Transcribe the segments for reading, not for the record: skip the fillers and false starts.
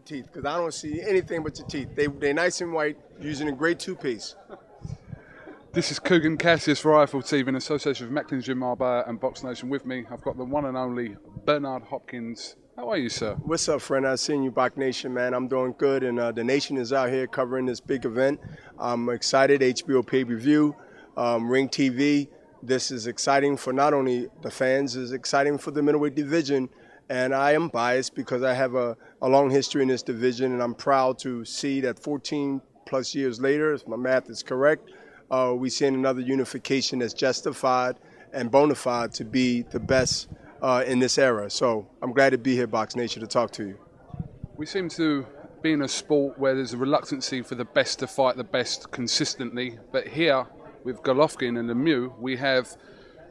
Teeth, because I don't see anything but your teeth. They're nice and white, using a great toothpaste. This is KUGAN CASSIUS Rifle TV in association with Macklin Jim Marbella and BoxNation. With me, I've got the one and only Bernard Hopkins. How are you, sir? What's up, friend? I've seen you, BoxNation, man. I'm doing good, and the nation is out here covering this big event. I'm excited. HBO pay-per-view, Ring TV. This is exciting for not only the fans, it's exciting for the middleweight division. And I am biased because I have a long history in this division, and I'm proud to see that 14 plus years later, if my math is correct, we're seeing another unification that's justified and bona fide to be the best in this era. So I'm glad to be here, BoxNation, to talk to you. We seem to be in a sport where there's a reluctancy for the best to fight the best consistently. But here, with Golovkin and Lemieux, we have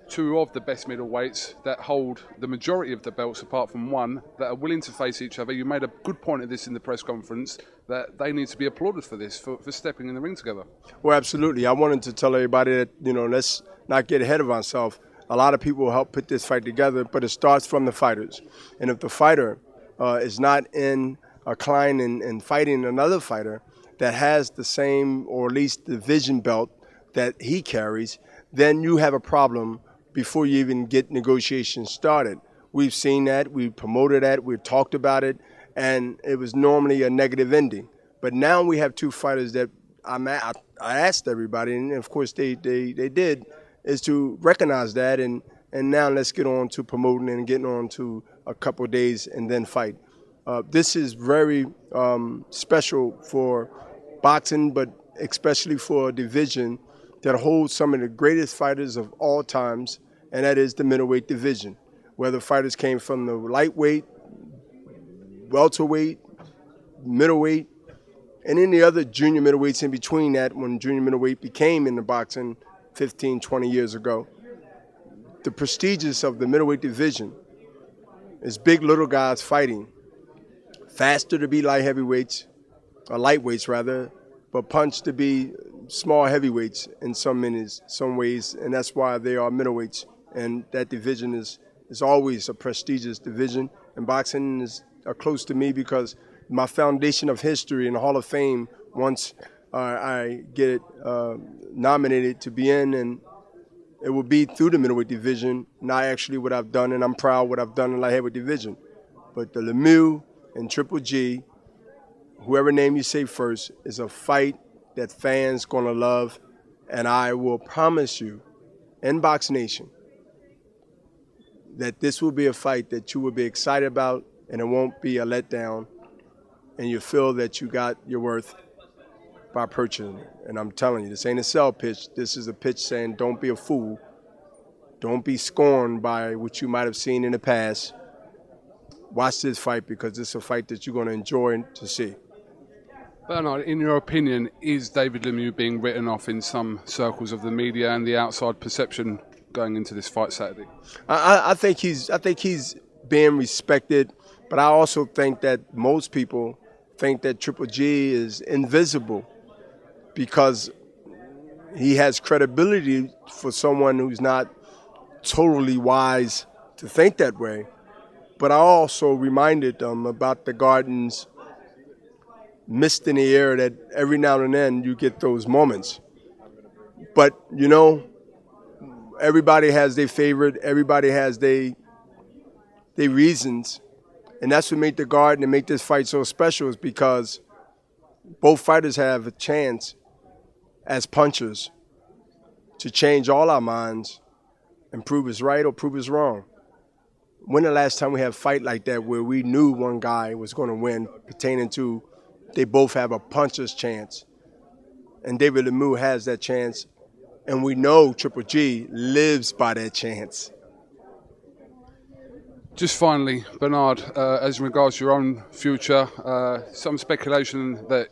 two of the best middleweights that hold the majority of the belts, apart from one, that are willing to face each other. You made a good point of this in the press conference, that they need to be applauded for this, for stepping in the ring together. Well, absolutely. I wanted to tell everybody that, let's not get ahead of ourselves. A lot of people help put this fight together, but it starts from the fighters. And if the fighter is not in a climb and fighting another fighter that has the same, or at least the division belt that he carries, then you have a problem before you even get negotiations started. We've seen that, we've promoted that, we've talked about it, and it was normally a negative ending. But now we have two fighters that I asked everybody, and of course they did, is to recognize that, and now let's get on to promoting and getting on to a couple of days and then fight. This is very special for boxing, but especially for a division that holds some of the greatest fighters of all times, and that is the middleweight division, where the fighters came from the lightweight, welterweight, middleweight, and any other junior middleweights in between that when junior middleweight became in the boxing 15, 20 years ago. The prestigious of the middleweight division is big little guys fighting, faster to be light heavyweights, or lightweights rather, but punch to be small heavyweights in some ways, and that's why they are middleweights. And that division is always a prestigious division. And boxing is close to me because my foundation of history in the Hall of Fame, once I get nominated to be in, and it will be through the middleweight division, not actually what I've done, and I'm proud what I've done in the light heavyweight division. But the Lemieux and Triple G, whoever name you say first, is a fight that fans gonna love, and I will promise you, in BoxNation, that this will be a fight that you will be excited about, and it won't be a letdown, and you feel that you got your worth by purchasing it. And I'm telling you, this ain't a sell pitch. This is a pitch saying, don't be a fool. Don't be scorned by what you might have seen in the past. Watch this fight, because it's a fight that you're gonna enjoy to see. Bernard, in your opinion, is David Lemieux being written off in some circles of the media and the outside perception going into this fight Saturday? I think he's being respected, but I also think that most people think that Triple G is invisible because he has credibility for someone who's not totally wise to think that way. But I also reminded them about the Garden's mist in the air, that every now and then you get those moments. But, everybody has their favorite, everybody has their reasons. And that's what made the Garden and make this fight so special, is because both fighters have a chance as punchers to change all our minds and prove us right or prove us wrong. When the last time we had a fight like that where we knew one guy was going to win, pertaining to they both have a puncher's chance? And David Lemieux has that chance, and we know Triple G lives by that chance. Just finally, Bernard, as regards your own future, some speculation that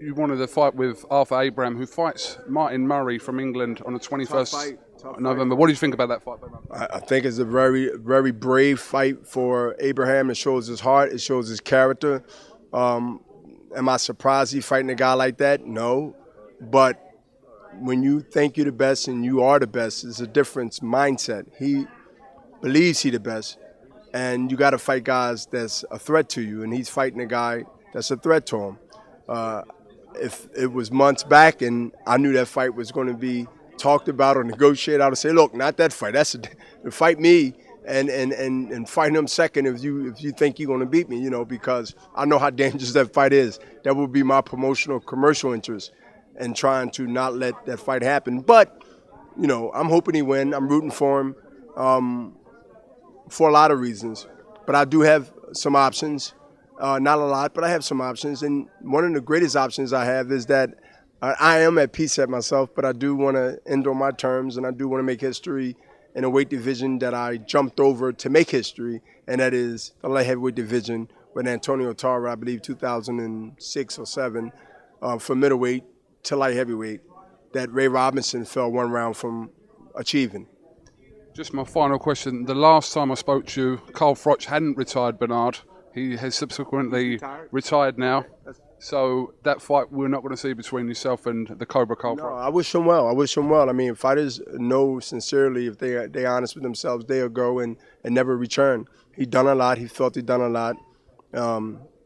you wanted to fight with Arthur Abraham, who fights Martin Murray from England on the 21st of November. What do you think about that fight, Bernard? I think it's a very, very brave fight for Abraham. It shows his heart. It shows his character. Am I surprised he's fighting a guy like that? No. But when you think you're the best and you are the best, it's a different mindset. He believes he's the best, and you got to fight guys that's a threat to you, and he's fighting a guy that's a threat to him. If it was months back and I knew that fight was going to be talked about or negotiated, I would say, look, not that fight. That's fight me and fight him second if you think you're going to beat me, you know, because I know how dangerous that fight is. That would be my promotional commercial interest in trying to not let that fight happen. But, you know, I'm hoping he win. I'm rooting for him for a lot of reasons. But I do have some options. Not a lot, but I have some options. And one of the greatest options I have is that I am at peace at myself, but I do want to end on my terms, and I do want to make history in a weight division that I jumped over to make history, and that is the light heavyweight division with Antonio Tarver, I believe 2006 or 7, from middleweight to light heavyweight, that Ray Robinson fell one round from achieving. Just my final question. The last time I spoke to you, Carl Froch hadn't retired Bernard. He has subsequently retired now. So that fight we're not going to see between yourself and the Cobra Carl Froch. No, I wish him well. I wish him well. I mean, fighters know sincerely if they're honest with themselves, they'll go and never return. He done a lot. He felt he done a lot.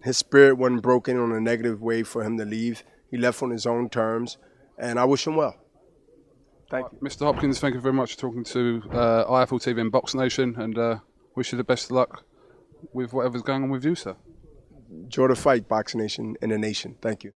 His spirit wasn't broken on a negative way for him to leave. He left on his own terms, and I wish him well. Thank you. Mr. Hopkins, thank you very much for talking to IFL TV and BoxNation, and wish you the best of luck with whatever's going on with you, sir. Enjoy the fight, BoxNation and the nation. Thank you.